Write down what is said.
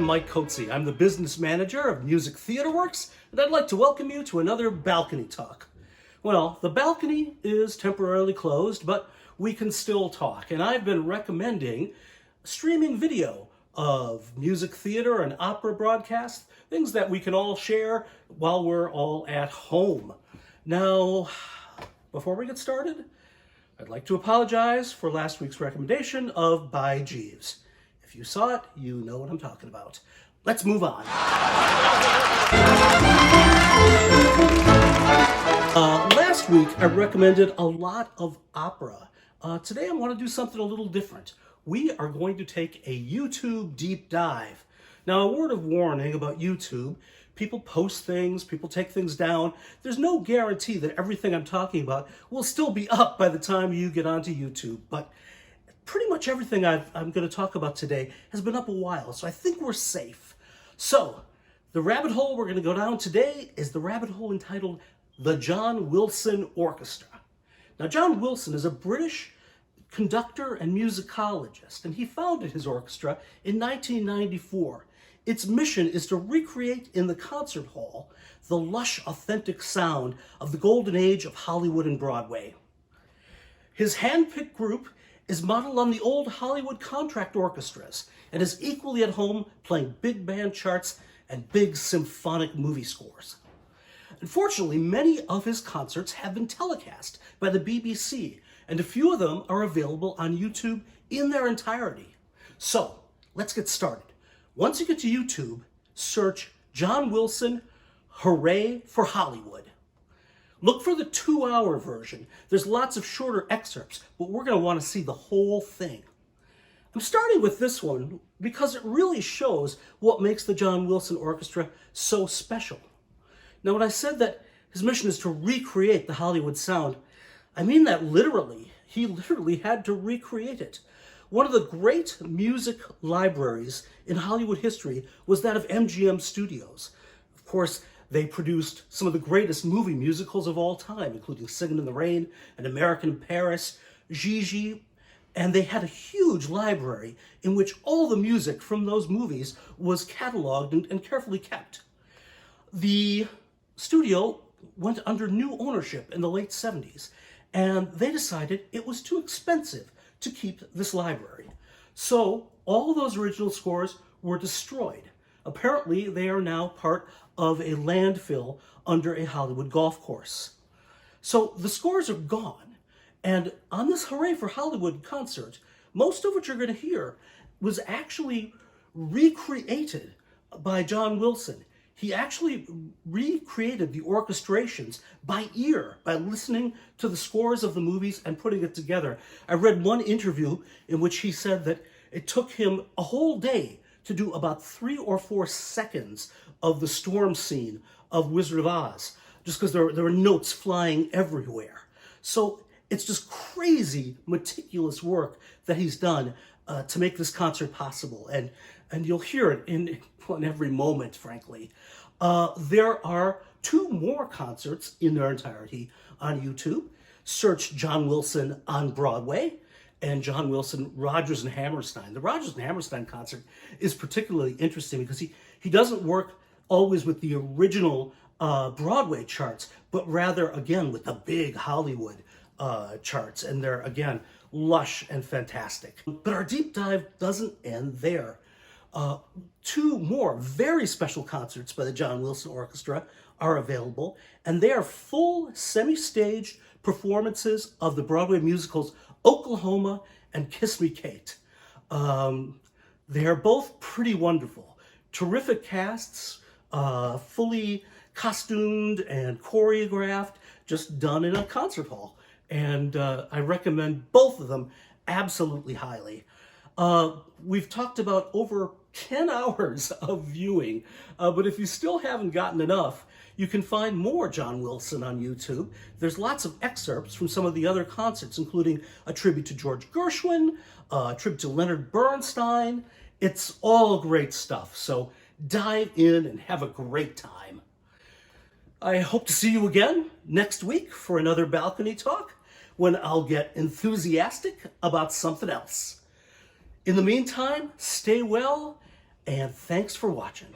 Mike Coetzee. I'm the business manager of Music Theater Works, and I'd like to welcome you to another balcony talk. Well, the balcony is temporarily closed, but we can still talk, and I've been recommending streaming video of music theater and opera broadcasts, things that we can all share while we're all at home. Now, before we get started, I'd like to apologize for last week's recommendation of By Jeeves. If you saw it, you know what I'm talking about. Let's move on. Last week, I recommended a lot of opera. Today, I want to do something a little different. We are going to take a YouTube deep dive. Now, a word of warning about YouTube. People post things, people take things down. There's no guarantee that everything I'm talking about will still be up by the time you get onto YouTube, but pretty much everything I'm going to talk about today has been up a while, so I think we're safe. So, the rabbit hole we're going to go down today is the rabbit hole entitled The John Wilson Orchestra. Now, John Wilson is a British conductor and musicologist, and he founded his orchestra in 1994. Its mission is to recreate in the concert hall the lush, authentic sound of the golden age of Hollywood and Broadway. His hand-picked group is modeled on the old Hollywood contract orchestras and is equally at home playing big band charts and big symphonic movie scores. Unfortunately, many of his concerts have been telecast by the BBC, and a few of them are available on YouTube in their entirety. So, let's get started. Once you get to YouTube, search John Wilson, Hooray for Hollywood. Look for the 2-hour version. There's lots of shorter excerpts, but we're going to want to see the whole thing. I'm starting with this one because it really shows what makes the John Wilson Orchestra so special. Now, when I said that his mission is to recreate the Hollywood sound, I mean that literally. He literally had to recreate it. One of the great music libraries in Hollywood history was that of MGM Studios. Of course, they produced some of the greatest movie musicals of all time, including Singin' in the Rain, An American in Paris, Gigi, and they had a huge library in which all the music from those movies was cataloged and carefully kept. The studio went under new ownership in the late 70s, and they decided it was too expensive to keep this library. So all those original scores were destroyed. Apparently, they are now part of a landfill under a Hollywood golf course. So the scores are gone. And on this Hooray for Hollywood concert, most of what you're going to hear was actually recreated by John Wilson. He actually recreated the orchestrations by ear, by listening to the scores of the movies and putting it together. I read one interview in which he said that it took him a whole day to do about 3 or 4 seconds of the storm scene of Wizard of Oz, just because there were notes flying everywhere. So it's just crazy, meticulous work that he's done to make this concert possible. And you'll hear it in every moment, frankly. There are 2 more concerts in their entirety on YouTube. Search John Wilson on Broadway and John Wilson, Rodgers and Hammerstein. The Rodgers and Hammerstein concert is particularly interesting because he doesn't work always with the original Broadway charts, but rather, again, with the big Hollywood charts. And they're, again, lush and fantastic. But our deep dive doesn't end there. 2 more very special concerts by the John Wilson Orchestra are available, and they are full semi-staged performances of the Broadway musicals Oklahoma and Kiss Me Kate. They are both pretty wonderful. Terrific casts, fully costumed and choreographed, just done in a concert hall. And I recommend both of them absolutely highly. We've talked about over 10 hours of viewing, but if you still haven't gotten enough, you can find more John Wilson on YouTube. There's lots of excerpts from some of the other concerts, including a tribute to George Gershwin, a tribute to Leonard Bernstein. It's all great stuff, so dive in and have a great time. I hope to see you again next week for another balcony talk, when I'll get enthusiastic about something else. In the meantime, stay well and thanks for watching.